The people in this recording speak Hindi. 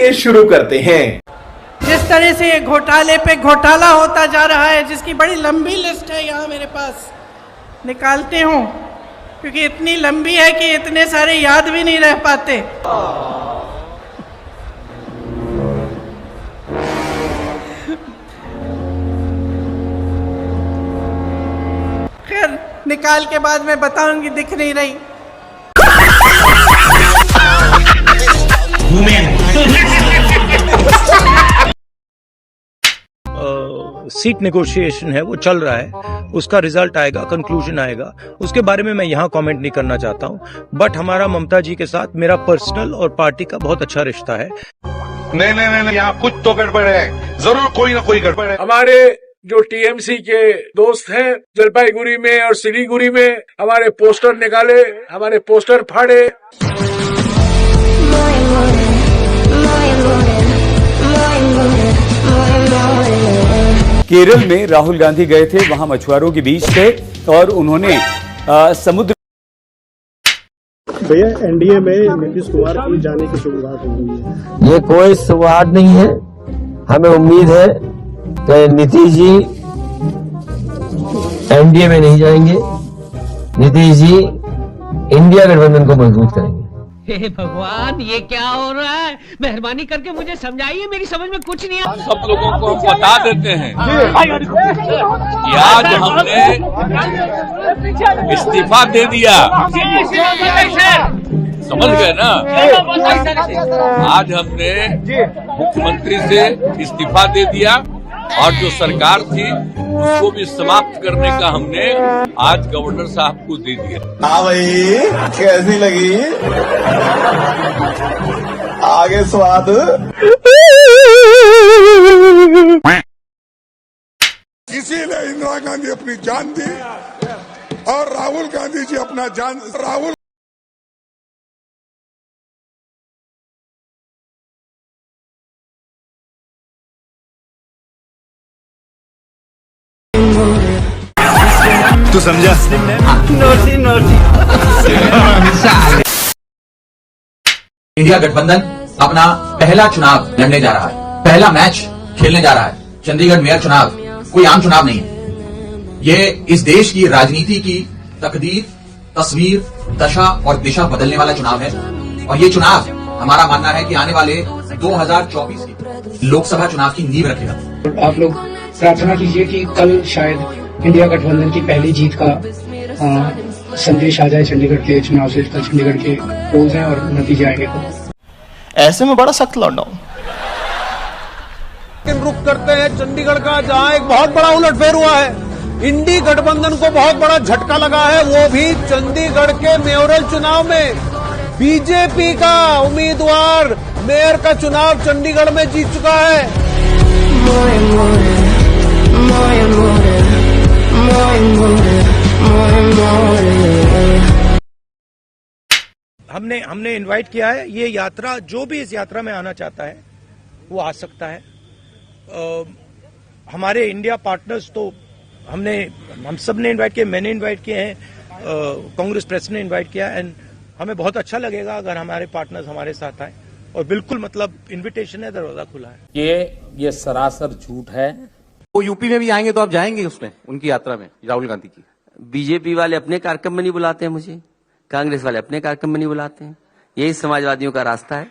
चलिए शुरू करते हैं। जिस तरह से ये घोटाले पे घोटाला होता जा रहा है, जिसकी बड़ी लंबी लिस्ट है यहाँ मेरे पास, निकालते हूँ क्योंकि इतनी लंबी है कि इतने सारे याद भी नहीं रह पाते। खैर, निकाल के बाद मैं बताऊंगी, दिख नहीं रही। सीट नेगोशिएशन है वो चल रहा है, उसका रिजल्ट आएगा, कंक्लूजन आएगा, उसके बारे में मैं यहाँ कमेंट नहीं करना चाहता हूँ। बट हमारा ममता जी के साथ मेरा पर्सनल और पार्टी का बहुत अच्छा रिश्ता है। नहीं, यहाँ कुछ तो गड़बड़ है, जरूर कोई ना कोई गड़बड़ है। हमारे जो टीएमसी के दोस्त हैं जलपाईगुड़ी में और सिलीगुड़ी में हमारे पोस्टर निकाले, हमारे पोस्टर फाड़े। केरल में राहुल गांधी गए थे, वहां मछुआरों के बीच थे और उन्होंने समुद्र। भैया, एनडीए में नीतीश कुमार की जाने की शुरुआत हो गई है। ये कोई शुरुआत नहीं है, हमें उम्मीद है कि नीतीश जी एनडीए में नहीं जाएंगे, नीतीश जी इंडिया गठबंधन को मजबूत करेंगे। हे भगवान, ये क्या हो रहा है? मेहरबानी करके मुझे समझाइए, मेरी समझ में कुछ नहीं आता। सब लोगों को हम बता देते हैं कि आज हमने इस्तीफा दे दिया, समझ गए ना? आज हमने मुख्यमंत्री से इस्तीफा दे दिया और जो सरकार थी उसको भी समाप्त करने का हमने आज गवर्नर साहब को दे दिया। हाँ भाई, कैसी लगी? आगे स्वाद। किसी ने इंदिरा गांधी अपनी जान दी और राहुल गांधी जी अपना जान, राहुल तू समझा? इंडिया गठबंधन अपना पहला चुनाव लड़ने जा रहा है, पहला मैच खेलने जा रहा है। चंडीगढ़ मेयर चुनाव कोई आम चुनाव नहीं है, ये इस देश की राजनीति की तकदीर, तस्वीर, दशा और दिशा बदलने वाला चुनाव है। और ये चुनाव हमारा मानना है कि आने वाले 2024 की लोकसभा चुनाव की नींव रखेगा। आप लोग प्रार्थना कीजिए कि कल शायद इंडिया गठबंधन की पहली जीत का संदेश आ जाए चंडीगढ़ के चुनाव से। कल चंडीगढ़ के पोल्स हैं और नतीजे आएंगे तो ऐसे में बड़ा सख्त लॉकडाउन। रुक करते हैं चंडीगढ़ का, जहां एक बहुत बड़ा उलटफेर हुआ है। इंडी गठबंधन को बहुत बड़ा झटका लगा है, वो भी चंडीगढ़ के मेयरल चुनाव में। बीजेपी का उम्मीदवार मेयर का चुनाव चंडीगढ़ में जीत चुका है। हमने इनवाइट किया है। ये यात्रा, जो भी इस यात्रा में आना चाहता है वो आ सकता है। हमारे इंडिया पार्टनर्स तो हम सब ने इनवाइट किए, मैंने इनवाइट किए हैं, कांग्रेस प्रेस ने इनवाइट किया। एंड हमें बहुत अच्छा लगेगा अगर हमारे पार्टनर्स हमारे साथ आए। और बिल्कुल मतलब इनविटेशन है, दरवाजा खुला है। ये सरासर झूठ है। वो यूपी में भी आएंगे तो आप जाएंगे उसमें, उनकी यात्रा में, राहुल गांधी की? बीजेपी वाले अपने कार्यक्रम में नहीं बुलाते हैं मुझे, कांग्रेस वाले अपने कार्यक्रम में नहीं बुलाते हैं। यही समाजवादियों का रास्ता है।